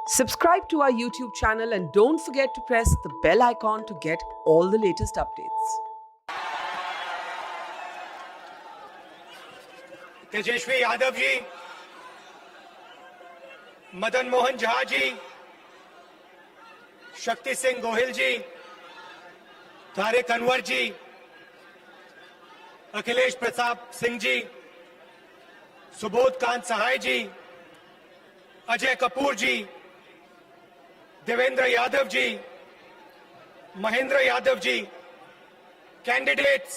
Subscribe to our YouTube channel and don't forget to press the bell icon to get all the latest updates. Tejashwi Yadav ji, Madan Mohan Jha ji, Shakti Singh Gohil ji, Tariq Anwar ji, Akhilesh Pratap Singh ji, Subodh Kant Sahay ji, Ajay Kapoor ji, Devendra Yadav ji, Mahendra Yadav ji, candidates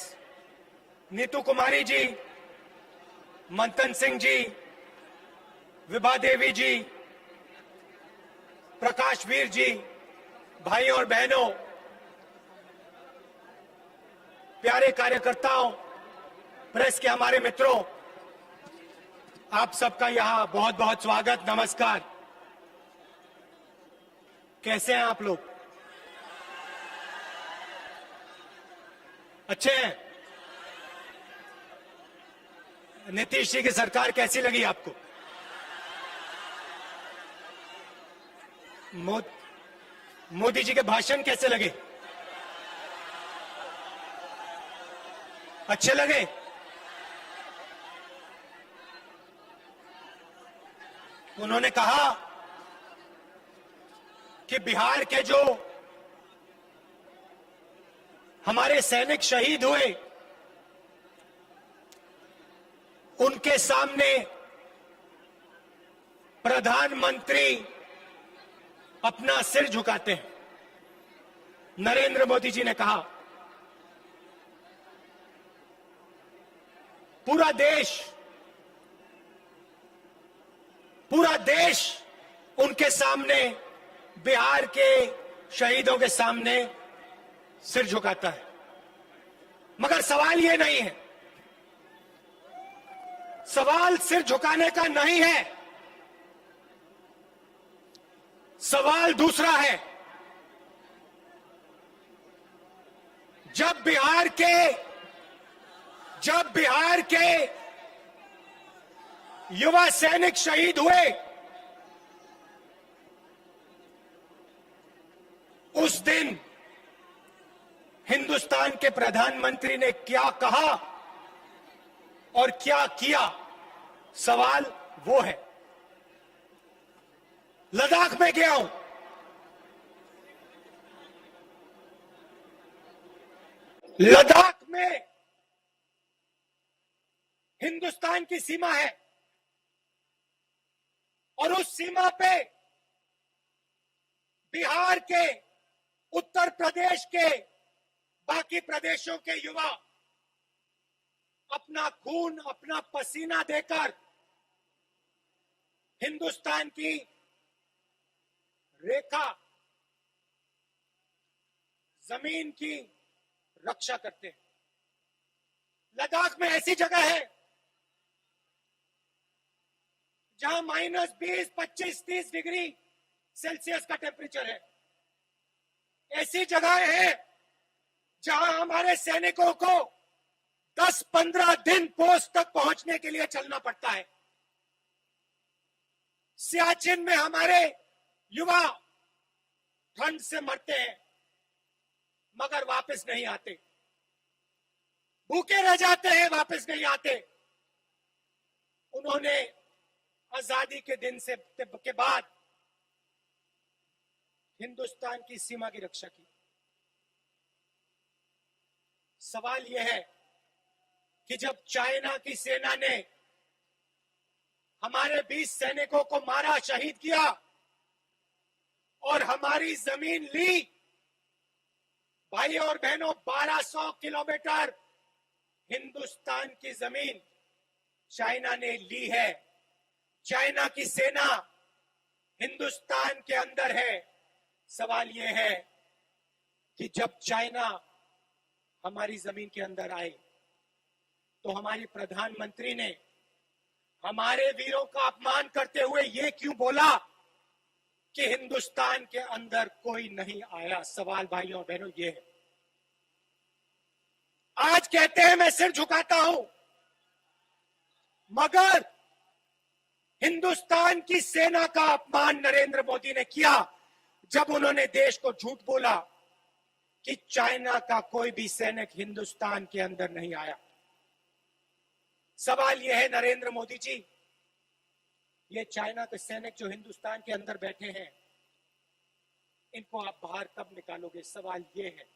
Neetu Kumari ji, मंथन सिंह जी, विभा देवी जी, प्रकाश वीर जी, भाई और बहनों, प्यारे कार्यकर्ताओं, press के हमारे मित्रों, आप सबका यहां बहुत बहुत स्वागत, नमस्कार। कैसे हैं आप लोग? अच्छे हैं? नीतीश जी की सरकार कैसी लगी आपको? मोदी जी के भाषण कैसे लगे? अच्छे लगे? उन्होंने कहा कि बिहार के जो हमारे सैनिक शहीद हुए, उनके सामने प्रधानमंत्री अपना सिर झुकाते हैं। नरेंद्र मोदी जी ने कहा, पूरा देश उनके सामने, बिहार के शहीदों के सामने सिर झुकाता है। मगर सवाल यह नहीं है, सवाल सिर झुकाने का नहीं है, सवाल दूसरा है। जब बिहार के युवा सैनिक शहीद हुए, उस दिन हिंदुस्तान के प्रधानमंत्री ने क्या कहा और क्या किया, सवाल वो है। लद्दाख में गया हूं, लद्दाख में हिंदुस्तान की सीमा है और उस सीमा पे बिहार के, उत्तर प्रदेश के, बाकी प्रदेशों के युवा अपना खून, अपना पसीना देकर हिंदुस्तान की रेखा, जमीन की रक्षा करते हैं। लद्दाख में ऐसी जगह है जहां -20, 25, 30 डिग्री सेल्सियस का टेम्परेचर है। ऐसी जगह है जहां हमारे सैनिकों को 10-15 दिन पोस्ट तक पहुंचने के लिए चलना पड़ता है। सियाचिन में हमारे युवा ठंड से मरते हैं मगर वापस नहीं आते, भूखे रह जाते हैं, वापस नहीं आते। उन्होंने आजादी के दिन के बाद हिंदुस्तान की सीमा की रक्षा की। सवाल यह है कि जब चाइना की सेना ने हमारे 20 सैनिकों को मारा, शहीद किया और हमारी जमीन ली, भाई और बहनों, 1200 किलोमीटर हिंदुस्तान की जमीन चाइना ने ली है। चाइना की सेना हिंदुस्तान के अंदर है। सवाल यह है कि जब चाइना हमारी जमीन के अंदर आए तो हमारी प्रधानमंत्री ने हमारे वीरों का अपमान करते हुए यह क्यों बोला कि हिंदुस्तान के अंदर कोई नहीं आया? सवाल भाइयों और बहनों ये है। आज कहते हैं मैं सिर झुकाता हूं, मगर हिंदुस्तान की सेना का अपमान नरेंद्र मोदी ने किया जब उन्होंने देश को झूठ बोला कि चाइना का कोई भी सैनिक हिंदुस्तान के अंदर नहीं आया। सवाल यह है नरेंद्र मोदी जी, ये चाइना के सैनिक जो हिंदुस्तान के अंदर बैठे हैं, इनको आप बाहर कब निकालोगे? सवाल ये है।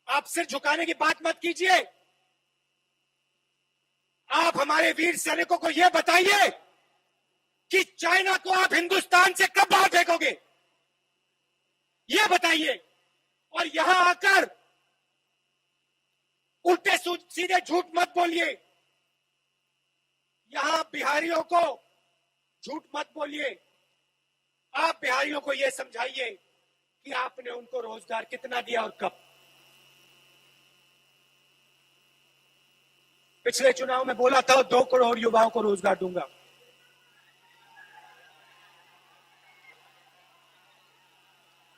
आप सिर झुकाने की बात मत कीजिए। आप हमारे वीर सैनिकों को यह बताइए कि चाइना को आप हिंदुस्तान से कब बाहर फेंकोगे, यह बताइए। और यहां आकर उल्टे सीधे झूठ मत बोलिए। यहां बिहारियों को झूठ मत बोलिए। आप बिहारियों को यह समझाइए कि आपने उनको रोजगार कितना दिया और कब। पिछले चुनाव में बोला था 2 करोड़ युवाओं को रोजगार दूंगा।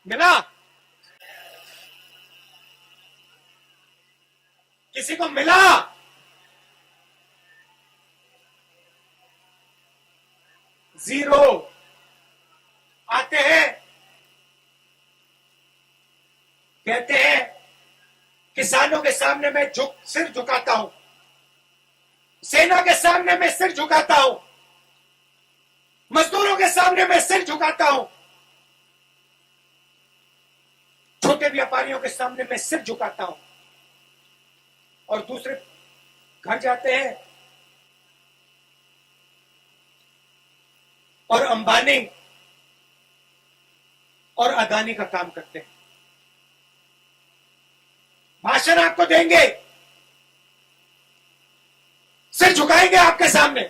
मिला? किसी को मिला? जीरो। आते हैं, कहते हैं किसानों के सामने मैं सिर झुकाता हूं, सेना के सामने मैं सिर झुकाता हूं, मजदूरों के सामने मैं सिर झुकाता हूं, छोटे व्यापारियों के सामने मैं सिर झुकाता हूं। और दूसरे घर जाते हैं और अंबानी और अदानी का काम करते हैं। भाषण आपको देंगे, सिर झुकाएंगे आपके सामने,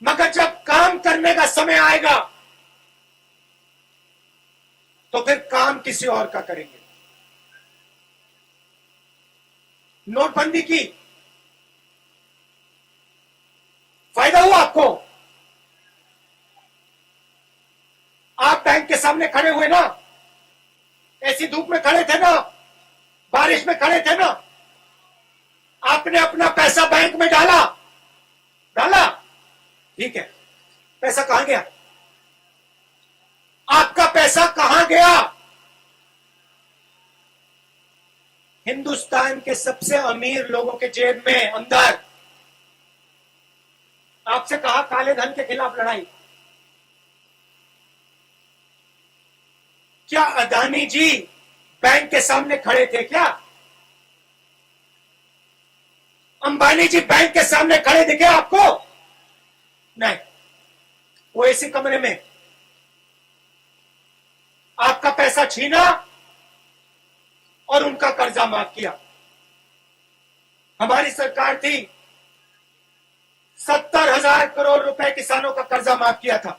मगर जब काम करने का समय आएगा तो फिर काम किसी और का करेंगे। नोटबंदी की फायदा हुआ आपको? आप बैंक के सामने खड़े हुए ना, ऐसी धूप में खड़े थे ना, बारिश में खड़े थे ना, आपने अपना पैसा बैंक में डाला, ठीक है, पैसा कहां गया? आपका पैसा कहां गया? हिंदुस्तान के सबसे अमीर लोगों के जेब में अंदर। आपसे कहा काले धन के खिलाफ लड़ाई। क्या अदानी जी बैंक के सामने खड़े थे क्या? अंबानी जी बैंक के सामने खड़े दिखे आपको? नहीं, वो इसी कमरे में आपका पैसा छीना और उनका कर्जा माफ किया। हमारी सरकार थी, 70,000 करोड़ रुपए किसानों का कर्जा माफ किया था।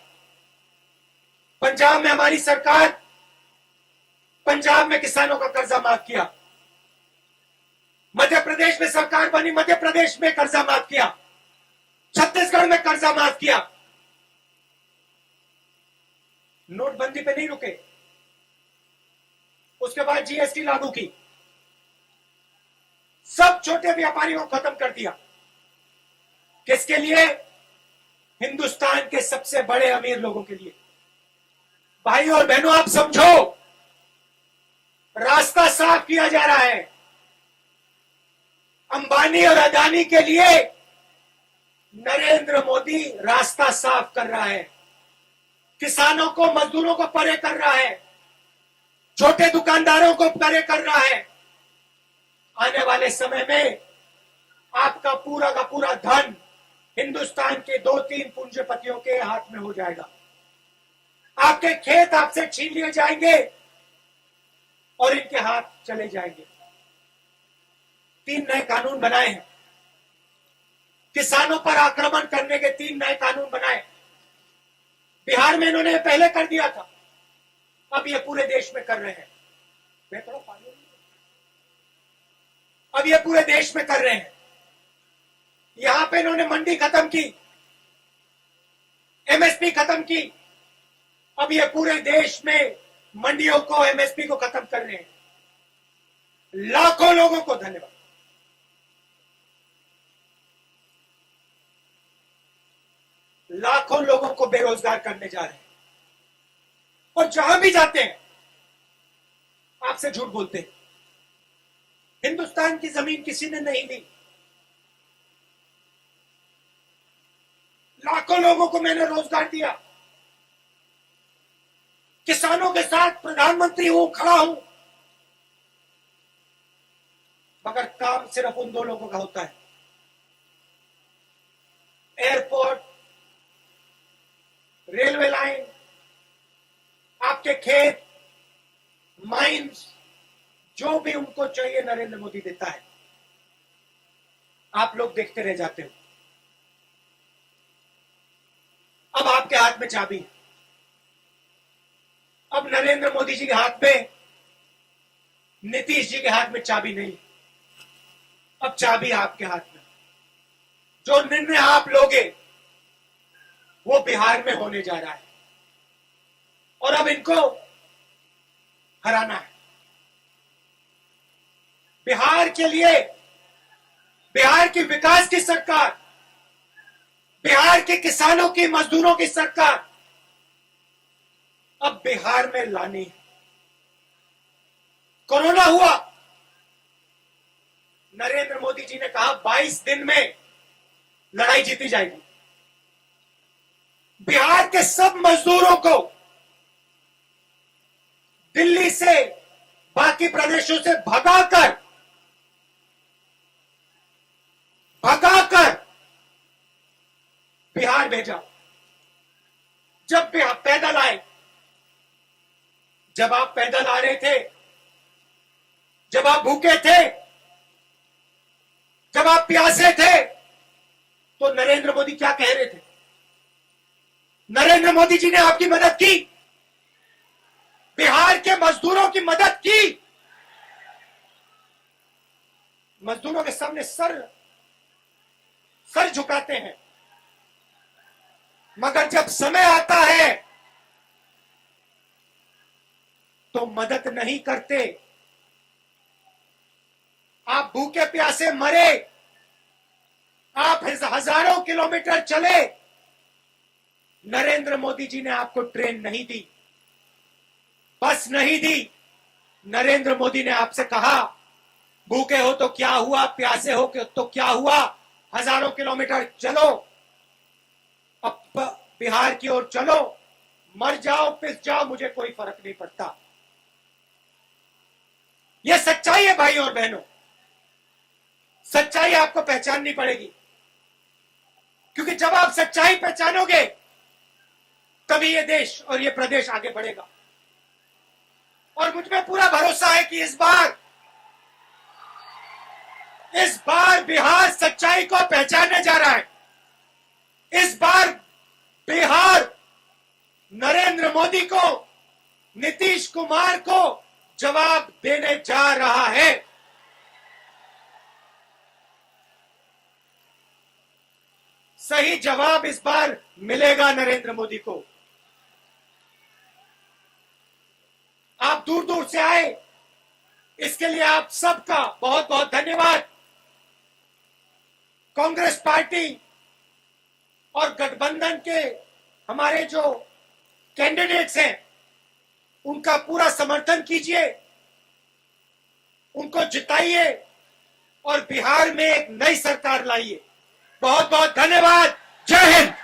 पंजाब में हमारी सरकार, पंजाब में किसानों का कर्जा माफ किया। मध्य प्रदेश में सरकार बनी, मध्य प्रदेश में कर्जा माफ किया। छत्तीसगढ़ में कर्जा माफ किया। नोटबंदी पे नहीं रुके, उसके बाद जीएसटी लागू की, सब छोटे व्यापारियों को खत्म कर दिया। किसके लिए? हिंदुस्तान के सबसे बड़े अमीर लोगों के लिए। भाई और बहनों, आप समझो, रास्ता साफ किया जा रहा है। अंबानी और अदानी के लिए नरेंद्र मोदी रास्ता साफ कर रहा है। किसानों को, मजदूरों को परे कर रहा है, छोटे दुकानदारों को परे कर रहा है। आने वाले समय में आपका पूरा का पूरा धन हिंदुस्तान के 2-3 पूंजीपतियों के हाथ में हो जाएगा। आपके खेत आपसे छीन लिए जाएंगे और इनके हाथ चले जाएंगे। 3 नए कानून बनाए हैं, किसानों पर आक्रमण करने के 3 नए कानून बनाए। बिहार में इन्होंने पहले कर दिया था, अब ये पूरे देश में कर रहे हैं। अब ये पूरे देश में कर रहे हैं। यहां पे इन्होंने मंडी खत्म की, एमएसपी खत्म की, अब ये पूरे देश में मंडियों को, एमएसपी को खत्म कर रहे हैं। लाखों लोगों को धन्यवाद। लाखों लोगों को बेरोजगार करने जा रहे हैं और जहां भी जाते हैं आपसे झूठ बोलते हैं। हिंदुस्तान की जमीन किसी ने नहीं ली। लाखों लोगों को मैंने रोजगार दिया। किसानों के साथ प्रधानमंत्री हूं, खड़ा हूं, मगर काम सिर्फ उन दो लोगों का होता है। एयरपोर्ट, रेलवे लाइन, आपके खेत, माइंस, जो भी उनको चाहिए नरेंद्र मोदी देता है। आप लोग देखते रह जाते हो। अब आपके हाथ में चाबी है। अब नरेंद्र मोदी जी के हाथ में, नीतीश जी के हाथ में चाबी नहीं। अब चाबी आपके हाथ में। जो निर्णय आप लोगे वो बिहार में होने जा रहा है और अब इनको हराना है। बिहार के लिए, बिहार की विकास की सरकार, बिहार के किसानों की, मजदूरों की सरकार अब बिहार में लानी है। कोरोना हुआ, नरेंद्र मोदी जी ने कहा 22 दिन में लड़ाई जीती जाएगी। बिहार के सब मजदूरों को दिल्ली से, बाकी प्रदेशों से भगाकर बिहार भेजा। जब बिहार पैदल आए, जब आप पैदल आ रहे थे, जब आप भूखे थे, जब आप प्यासे थे, तो नरेंद्र मोदी क्या कह रहे थे? नरेंद्र मोदी जी ने आपकी मदद की, बिहार के मजदूरों की मदद की। मजदूरों के सामने सर झुकाते हैं, मगर जब समय आता है तो मदद नहीं करते। आप भूखे प्यासे मरे, आप हजारों किलोमीटर चले, नरेंद्र मोदी जी ने आपको ट्रेन नहीं दी, बस नहीं दी। नरेंद्र मोदी ने आपसे कहा भूखे हो तो क्या हुआ, प्यासे हो तो क्या हुआ, हजारों किलोमीटर चलो, अब बिहार की ओर चलो, मर जाओ, पिस जाओ, मुझे कोई फर्क नहीं पड़ता। यह सच्चाई है भाई और बहनों। सच्चाई आपको पहचाननी पड़ेगी, क्योंकि जब आप सच्चाई पहचानोगे तभी ये देश और ये प्रदेश आगे बढ़ेगा। और मुझ में पूरा भरोसा है कि इस बार बिहार सच्चाई को पहचानने जा रहा है। इस बार बिहार नरेंद्र मोदी को, नीतीश कुमार को जवाब देने जा रहा है। सही जवाब इस बार मिलेगा नरेंद्र मोदी को। आप दूर दूर से आए, इसके लिए आप सबका बहुत बहुत धन्यवाद। कांग्रेस पार्टी और गठबंधन के हमारे जो कैंडिडेट्स हैं उनका पूरा समर्थन कीजिए, उनको जिताइए और बिहार में एक नई सरकार लाइए। बहुत बहुत धन्यवाद। जय हिंद।